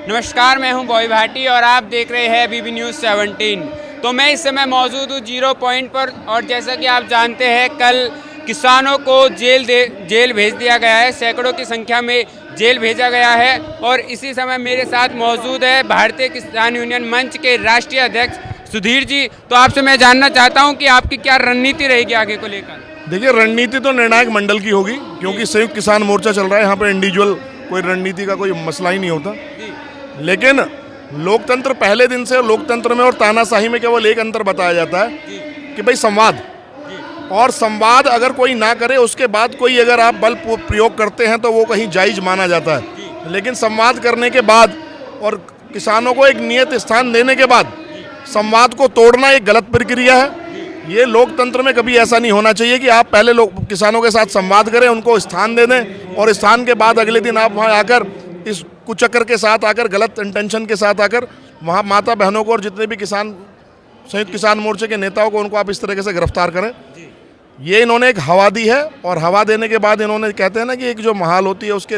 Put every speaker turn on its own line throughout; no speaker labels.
नमस्कार, मैं हूं बॉय भाटी और आप देख रहे हैं बीबी न्यूज़ 17। तो मैं इस समय मौजूद हूं जीरो पॉइंट पर और जैसा कि आप जानते हैं कल किसानों को जेल भेज दिया गया है, सैकड़ों की संख्या में जेल भेजा गया है। और इसी समय मेरे साथ मौजूद है भारतीय किसान यूनियन मंच के राष्ट्रीय अध्यक्ष सुधीर जी। तो आपसे मैं जानना चाहता हूँ कि आपकी क्या रणनीति रहेगी आगे को लेकर।
देखिए, रणनीति तो निर्णायक मंडल की होगी, क्योंकि संयुक्त किसान मोर्चा चल रहा है। यहाँ पर इंडिविजुअल कोई रणनीति का कोई मसला ही नहीं होता। लेकिन लोकतंत्र पहले दिन से लोकतंत्र में और तानाशाही में केवल एक अंतर बताया जाता है कि भाई संवाद, और संवाद अगर कोई ना करे उसके बाद कोई अगर आप बल प्रयोग करते हैं तो वो कहीं जायज माना जाता है। लेकिन संवाद करने के बाद और किसानों को एक नियत स्थान देने के बाद संवाद को तोड़ना एक गलत प्रक्रिया है। ये लोकतंत्र में कभी ऐसा नहीं होना चाहिए कि आप पहले लोग किसानों के साथ संवाद करें, उनको स्थान दे दें और स्थान के बाद अगले दिन आप वहाँ आकर इस कुचक्कर के साथ आकर, गलत इंटेंशन के साथ आकर वहाँ माता बहनों को और जितने भी किसान संयुक्त किसान मोर्चे के नेताओं को उनको आप इस तरीके से गिरफ्तार करें। ये इन्होंने एक हवा दी है और हवा देने के बाद इन्होंने कहते हैं ना कि एक जो महाल होती है उसके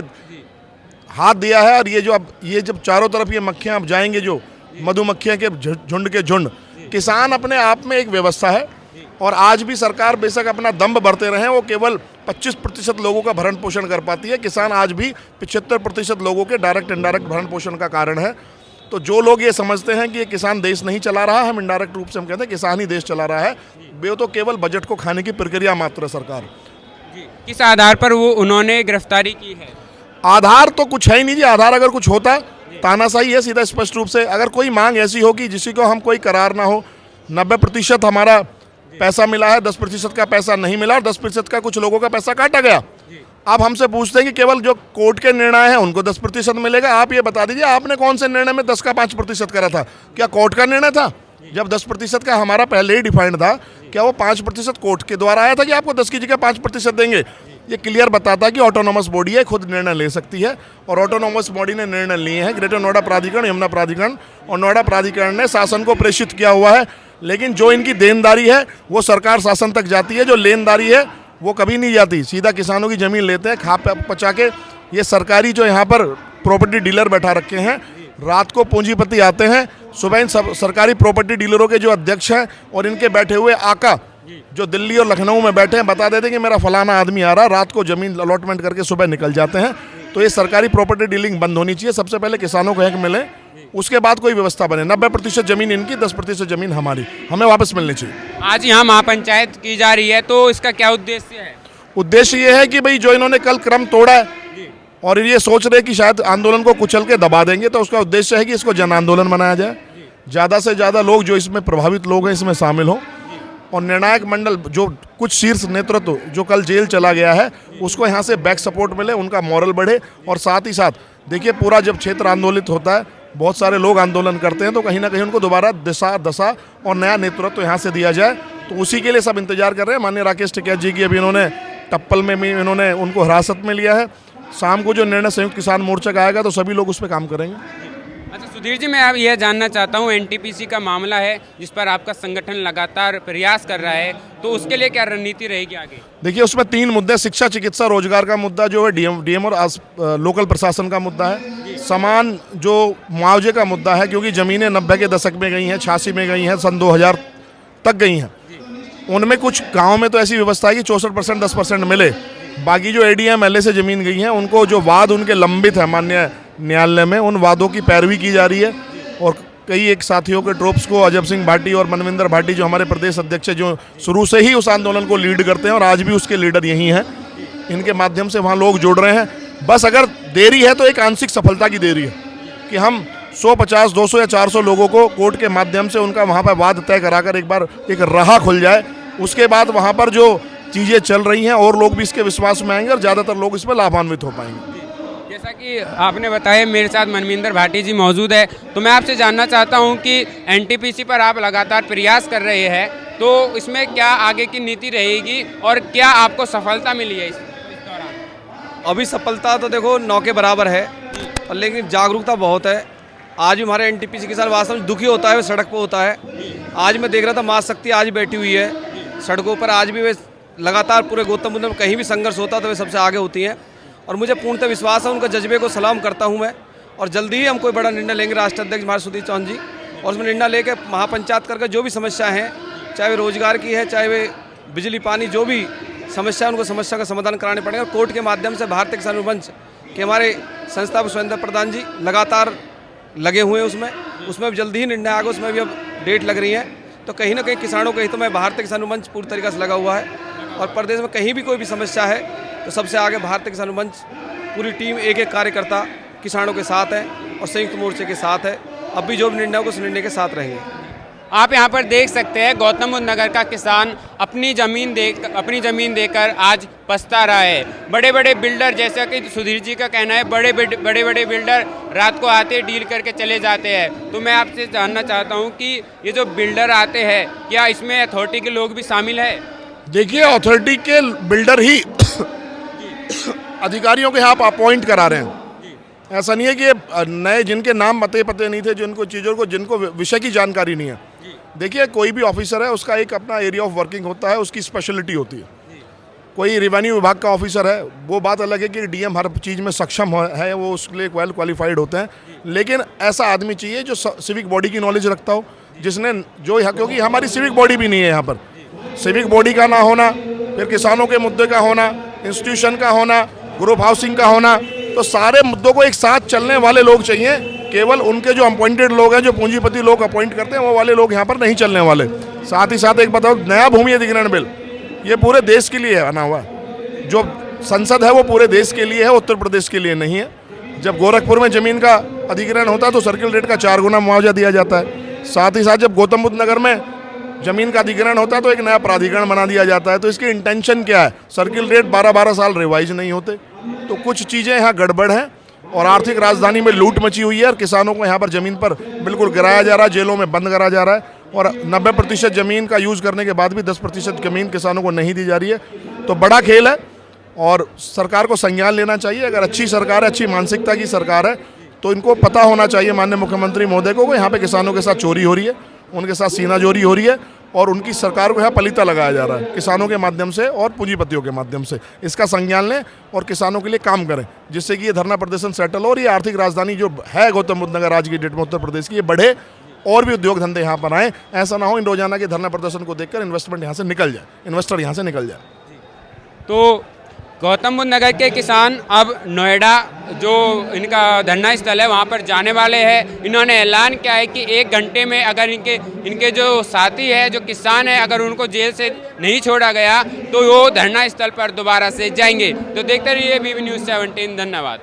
हाथ दिया है। और ये जब चारों तरफ ये मक्खियाँ अब जाएंगे, जो मधुमक्खियाँ के झुंड के झुंड, किसान अपने आप में एक व्यवस्था है। और आज भी सरकार बेशक अपना दम्भ बढ़ते रहे, वो केवल 25% लोगों का भरण पोषण कर पाती है। किसान आज भी 75% लोगों के डायरेक्ट इनडायरेक्ट भरण पोषण का कारण है। तो जो लोग ये समझते हैं कि ये किसान देश नहीं चला रहा, हम इनडायरेक्ट रूप से हम कहते हैं किसान ही देश चला रहा है, वे तो केवल बजट को खाने की प्रक्रिया मात्र है सरकार।
किस आधार पर वो उन्होंने गिरफ्तारी की है?
आधार तो कुछ है ही नहीं जी। आधार अगर कुछ होता, तानाशाही है सीधा स्पष्ट रूप से। अगर कोई मांग ऐसी हो कि जिसी को हम कोई करार ना हो, 90% हमारा पैसा मिला है, 10% का पैसा नहीं मिला और 10% का कुछ लोगों का पैसा काटा गया। आप हमसे पूछते हैं कि केवल जो कोर्ट के निर्णय हैं उनको 10% मिलेगा। आप ये बता दीजिए, आपने कौन से निर्णय में 10 का 5% करा था? क्या कोर्ट का निर्णय था? जब 10% का हमारा पहले ही डिफाइंड था, क्या वो 5% कोर्ट के द्वारा आया था कि आपको 10 की जगह 5% देंगे? ये क्लियर बताता है कि ऑटोनोमस बॉडी है, खुद निर्णय ले सकती है। और ऑटोनोमस बॉडी ने निर्णय लिए हैं, ग्रेटर नोएडा प्राधिकरण, यमुना प्राधिकरण और नोएडा प्राधिकरण ने शासन को प्रेषित किया हुआ है। लेकिन जो इनकी देनदारी है वो सरकार शासन तक जाती है, जो लेनदारी है वो कभी नहीं जाती, सीधा किसानों की ज़मीन लेते हैं खा पचा के। ये सरकारी जो यहाँ पर प्रॉपर्टी डीलर बैठा रखे हैं, रात को पूंजीपति आते हैं, सुबह इन सरकारी प्रॉपर्टी डीलरों के जो अध्यक्ष हैं और इनके बैठे हुए आका जो दिल्ली और लखनऊ में बैठे हैं बता देते हैं कि मेरा फलाना आदमी आ रहा, रात को ज़मीन अलॉटमेंट करके सुबह निकल जाते हैं। तो ये सरकारी प्रॉपर्टी डीलिंग बंद होनी चाहिए। सबसे पहले किसानों को हक मिले, उसके बाद कोई व्यवस्था बने। 90% जमीन इनकी, 10% जमीन हमारी, हमें वापस मिलनी चाहिए।
आज यहाँ महापंचायत की जा रही है, तो इसका क्या उद्देश्य है?
उद्देश्य ये है कि भाई जो इन्होंने कल क्रम तोड़ा है और ये सोच रहे कि शायद आंदोलन को कुचल के दबा देंगे, तो उसका उद्देश्य है कि इसको जन आंदोलन बनाया जाए, ज़्यादा से ज़्यादा लोग जो इसमें प्रभावित लोग हैं इसमें शामिल हों। और निर्णायक मंडल जो कुछ शीर्ष नेतृत्व जो कल जेल चला गया है उसको यहाँ से बैक सपोर्ट मिले, उनका मॉरल बढ़े। और साथ ही साथ देखिए, पूरा जब क्षेत्र आंदोलित होता है, बहुत सारे लोग आंदोलन करते हैं, तो कहीं ना कहीं उनको दोबारा दिशा दशा और नया नेतृत्व यहाँ से दिया जाए। तो उसी के लिए सब इंतजार कर रहे हैं। माननीय राकेश टिकैत जी की अभी इन्होंने टप्पल में भी इन्होंने उनको हिरासत में लिया है। शाम को जो निर्णय संयुक्त किसान मोर्चा का आएगा तो सभी लोग उस पर काम करेंगे।
अच्छा सुधीर जी, मैं अब यह जानना चाहता हूँ, एनटीपीसी का मामला है जिस पर आपका संगठन लगातार प्रयास कर रहा है, तो उसके लिए क्या रणनीति रहेगी आगे?
देखिए, उसमें 3 मुद्दे, शिक्षा, चिकित्सा, रोजगार का मुद्दा जो है, डीएम और लोकल प्रशासन का मुद्दा है, समान जो मुआवजे का मुद्दा है, क्योंकि ज़मीनें 90 के दशक में गई हैं, 86 में गई हैं, सन 2000 तक गई हैं। उनमें कुछ गाँव में तो ऐसी व्यवस्था है कि 64% 10% मिले, बाकी जो एडीएम एलए से ज़मीन गई हैं उनको जो वाद उनके लंबित है माननीय न्यायालय में, उन वादों की पैरवी की जा रही है। और कई एक साथियों के ट्रोप्स को, अजब सिंह भाटी और मनविंदर भाटी जो हमारे प्रदेश अध्यक्ष है, जो शुरू से ही उस आंदोलन को लीड करते हैं और आज भी उसके लीडर यही हैं, इनके माध्यम से वहाँ लोग जुड़ रहे हैं। बस अगर देरी है तो एक आंशिक सफलता की देरी है कि हम 150, 200 या 400 लोगों को कोर्ट के माध्यम से उनका वहाँ पर वाद तय कराकर एक बार एक राह खुल जाए। उसके बाद वहाँ पर जो चीज़ें चल रही हैं और लोग भी इसके विश्वास में आएंगे और ज़्यादातर लोग इसमें लाभान्वित हो पाएंगे।
जैसा कि आपने बताया, मेरे साथ मनविंदर भाटी जी मौजूद है, तो मैं आपसे जानना चाहता हूं कि एनटीपीसी पर आप लगातार प्रयास कर रहे हैं, तो इसमें क्या आगे की नीति रहेगी और क्या आपको सफलता मिली है इस दौरान?
अभी सफलता तो देखो 9 के बराबर है, लेकिन जागरूकता बहुत है। आज भी हमारे एनटीपीसी किसान वास्तव में दुखी होता है, वो सड़क पर होता है। आज मैं देख रहा था महाशक्ति आज बैठी हुई है सड़कों पर, आज भी वे लगातार पूरे गौतम बुद्ध में कहीं भी संघर्ष होता तो वे सबसे आगे होती हैं। और मुझे पूर्णतः विश्वास है, उनका जज्बे को सलाम करता हूं मैं। और जल्दी ही हम कोई बड़ा निर्णय लेंगे, राष्ट्र अध्यक्ष हमारे सुधीर चौहान जी, और उसमें निर्णय लेकर महापंचायत करके जो भी समस्या हैं, चाहे वे रोजगार की है, चाहे वे बिजली पानी, जो भी समस्या है उनको समस्या का समाधान कराने पड़ेगा। और कोर्ट के माध्यम से भारतीय किसान मंच के हमारे संस्थापक सुरेंद्र प्रधान जी लगातार लगे हुए हैं उसमें भी जल्दी ही निर्णय आएगा, उसमें भी अब डेट लग रही है। तो कहीं ना कहीं किसानों के हितों में भारतीय किसान मंच पूरी तरीके से लगा हुआ है, और प्रदेश में कहीं भी कोई भी समस्या है तो सबसे आगे भारतीय किसान मंच पूरी टीम, एक एक कार्यकर्ता किसानों के साथ है और संयुक्त मोर्चे के साथ है। अब भी जो भी निर्णय होगा उस निर्णय के साथ रहेंगे।
आप यहाँ पर देख सकते हैं गौतम बुद्ध नगर का किसान अपनी ज़मीन देकर आज पछता रहा है। बड़े बड़े बिल्डर, जैसा कि सुधीर जी का कहना है, बड़े बड़े बिल्डर रात को आते डील करके चले जाते हैं। तो मैं आपसे जानना चाहता हूँ कि ये जो बिल्डर आते हैं, क्या इसमें अथॉरिटी के लोग भी शामिल है?
देखिए, अथॉरिटी के बिल्डर ही अधिकारियों के यहाँ आप अपॉइंट करा रहे हैं। ऐसा नहीं है कि नए जिनके नाम पते नहीं थे, जिनको विषय की जानकारी नहीं है। देखिए, कोई भी ऑफिसर है उसका एक अपना एरिया ऑफ वर्किंग होता है, उसकी स्पेशलिटी होती है। कोई रेवेन्यू विभाग का ऑफिसर है, वो बात अलग है कि डीएम हर चीज़ में सक्षम है, वो उसके लिए वेल क्वालिफाइड होते हैं। लेकिन ऐसा आदमी चाहिए जो सिविक बॉडी की नॉलेज रखता हो, जिसने जो यहाँ, क्योंकि हमारी सिविक बॉडी भी नहीं है यहाँ पर। सिविक बॉडी का ना होना, फिर किसानों के मुद्दे का होना, इंस्टीट्यूशन का होना, ग्रुप हाउसिंग का होना, तो सारे मुद्दों को एक साथ चलने वाले लोग चाहिए। केवल उनके जो अपॉइंटेड लोग हैं, जो पूंजीपति लोग अपॉइंट करते हैं, वो वाले लोग यहाँ पर नहीं चलने वाले। साथ ही साथ एक बताओ, नया भूमि अधिग्रहण बिल ये पूरे देश के लिए बना हुआ है। जो संसद है वो पूरे देश के लिए है, उत्तर प्रदेश के लिए नहीं है। जब गोरखपुर में ज़मीन का अधिग्रहण होता है तो सर्किल रेट का 4 गुना मुआवजा दिया जाता है। साथ ही साथ जब गौतम बुद्ध नगर में ज़मीन का अधिग्रहण होता है तो एक नया प्राधिकरण बना दिया जाता है। तो इसकी इंटेंशन क्या है? सर्किल रेट 12-12 साल रिवाइज नहीं होते। तो कुछ चीज़ें यहाँ गड़बड़ हैं और आर्थिक राजधानी में लूट मची हुई है, और किसानों को यहाँ पर ज़मीन पर बिल्कुल गिराया जा रहा है, जेलों में बंद करा जा रहा है, और 90% ज़मीन का यूज़ करने के बाद भी 10% ज़मीन किसानों को नहीं दी जा रही है। तो बड़ा खेल है और सरकार को संज्ञान लेना चाहिए। अगर अच्छी सरकार है, अच्छी मानसिकता की सरकार है, तो इनको पता होना चाहिए माननीय मुख्यमंत्री महोदय को यहाँ पे किसानों के साथ चोरी हो रही है, उनके साथ सीनाजोरी हो रही है, और उनकी सरकार को यहाँ पलीता लगाया जा रहा है किसानों के माध्यम से और पूंजीपतियों के माध्यम से। इसका संज्ञान लें और किसानों के लिए काम करें, जिससे कि ये धरना प्रदर्शन सेटल हो और ये आर्थिक राजधानी जो है गौतम बुद्ध नगर आज की डेट में उत्तर प्रदेश की, ये बढ़े और भी उद्योग धंधे यहाँ पर आए। ऐसा ना हो इन रोजाना के धरना प्रदर्शन को देखकर इन्वेस्टमेंट यहाँ से निकल जाए, इन्वेस्टर यहाँ से निकल जाए।
तो गौतम बुद्ध नगर के किसान अब नोएडा जो इनका धरना स्थल है वहाँ पर जाने वाले हैं। इन्होंने ऐलान किया है कि 1 घंटे में अगर इनके जो साथी है, जो किसान है, अगर उनको जेल से नहीं छोड़ा गया तो वो धरना स्थल पर दोबारा से जाएंगे। तो देखते रहिए बीबी न्यूज़ 17। धन्यवाद।